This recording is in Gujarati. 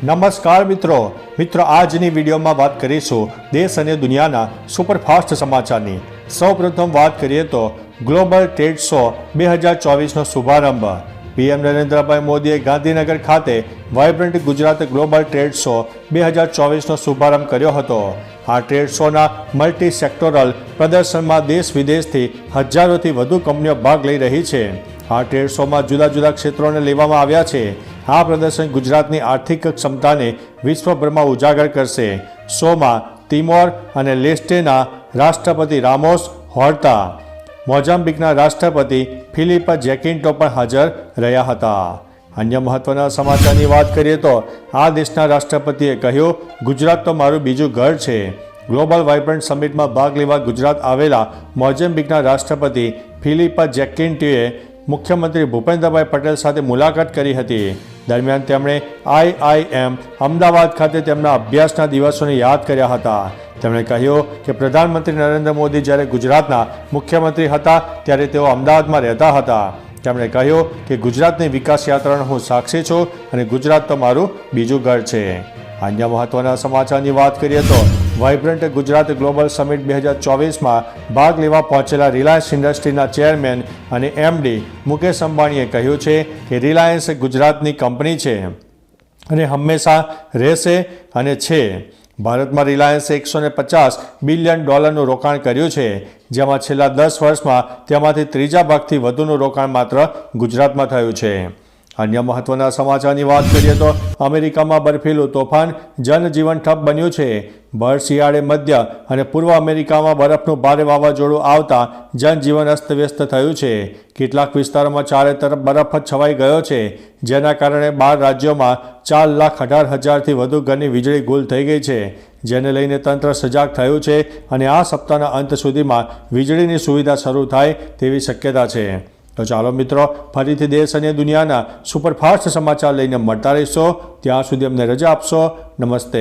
નમસ્કાર મિત્રો આજની વિડીયોમાં વાત કરીશું દેશ અને દુનિયાના સુપરફાસ્ટ સમાચારની। સૌપ્રથમ વાત કરીએ તો ગ્લોબલ ટ્રેડ શો 2024નો શુભારંભ। પીએમ નરેન્દ્રભાઈ મોદીએ ગાંધીનગર ખાતે vibrant Gujarat global trade show 2024નો શુભારંભ કર્યો હતો। આ ટ્રેડ શોના મલ્ટી સેક્ટોરલ પ્રદર્શનમાં દેશ વિદેશથી હજારોથી વધુ કંપનીઓ ભાગ લઈ રહી છે। આ ટ્રેડ શોમાં જુદા જુદા ક્ષેત્રોને લેવામાં આવ્યા છે। આ પ્રદર્શન ગુજરાતની આર્થિક ક્ષમતાને વિશ્વભરમાં ઉજાગર કરશે। શોમાં તિમોર અને લેસ્ટેના રાષ્ટ્રપતિ રામોસ હોર્ટા, મોઝામ્બિકના રાષ્ટ્રપતિ ફિલિપ જેકિન્ટો પણ હાજર રહ્યા હતા। અન્ય મહત્વના સમાચારની વાત કરીએ તો આ દેશના રાષ્ટ્રપતિએ કહ્યું, ગુજરાત તો મારું બીજું ઘર છે। ગ્લોબલ વાઇબ્રન્ટ સમિટમાં ભાગ લેવા ગુજરાત આવેલા મોઝામ્બિકના રાષ્ટ્રપતિ ફિલિપ જેકિન્ટોએ મુખ્યમંત્રી ભૂપેન્દ્રભાઈ પટેલ સાથે મુલાકાત કરી હતી। દરમિયાન તેમણે IIM અમદાવાદ ખાતે તેમના અભ્યાસના દિવસોને યાદ કર્યા હતા। તેમણે કહ્યું કે પ્રધાનમંત્રી નરેન્દ્ર મોદી જ્યારે ગુજરાતના મુખ્યમંત્રી હતા ત્યારે તેઓ અમદાવાદમાં રહેતા હતા। તેમણે કહ્યું કે ગુજરાતની વિકાસ યાત્રાનો હું સાક્ષી છું અને ગુજરાત તો મારું બીજું ઘર છે। અન્ય મહત્વના સમાચારની વાત કરીએ તો વાઇબ્રન્ટ ગુજરાત ગ્લોબલ સમિટ 2024માં ભાગ લેવા પહોંચેલા રિલાયન્સ ઇન્ડસ્ટ્રીના ચેરમેન અને MD મુકેશ અંબાણીએ કહ્યું છે કે રિલાયન્સ ગુજરાતની કંપની છે અને હંમેશા રહેશે અને છે। ભારતમાં રિલાયન્સે $150 બિલિયન રોકાણ કર્યું છે, જેમાં છેલ્લા 10 વર્ષમાં તેમાંથી ત્રીજા ભાગથી વધુનું રોકાણ માત્ર ગુજરાતમાં થયું છે। અન્ય મહત્વના સમાચારની વાત કરીએ તો અમેરિકામાં બર્ફીલું તોફાન જનજીવન ઠપ બન્યું છે। ભર શિયાળે મધ્ય અને પૂર્વ અમેરિકામાં બરફનું ભારે વાવાઝોડું આવતા જનજીવન અસ્તવ્યસ્ત થયું છે। કેટલાક વિસ્તારોમાં ચારે તરફ બરફ જ છવાઈ ગયો છે, જેના કારણે 12 રાજ્યોમાં 4,18,000થી વધુ ઘરની વીજળી ગુલ થઈ ગઈ છે, જેને લઈને તંત્ર સજાગ થયું છે અને આ સપ્તાહના અંત સુધીમાં વીજળીની સુવિધા શરૂ થાય તેવી શક્યતા છે। તો ચાલો મિત્રો, ફરીથી દેશ અને દુનિયાના સુપરફાસ્ટ સમાચાર લઈને મળતા રહીશો। ત્યાં સુધી અમને રજા આપશો। નમસ્તે।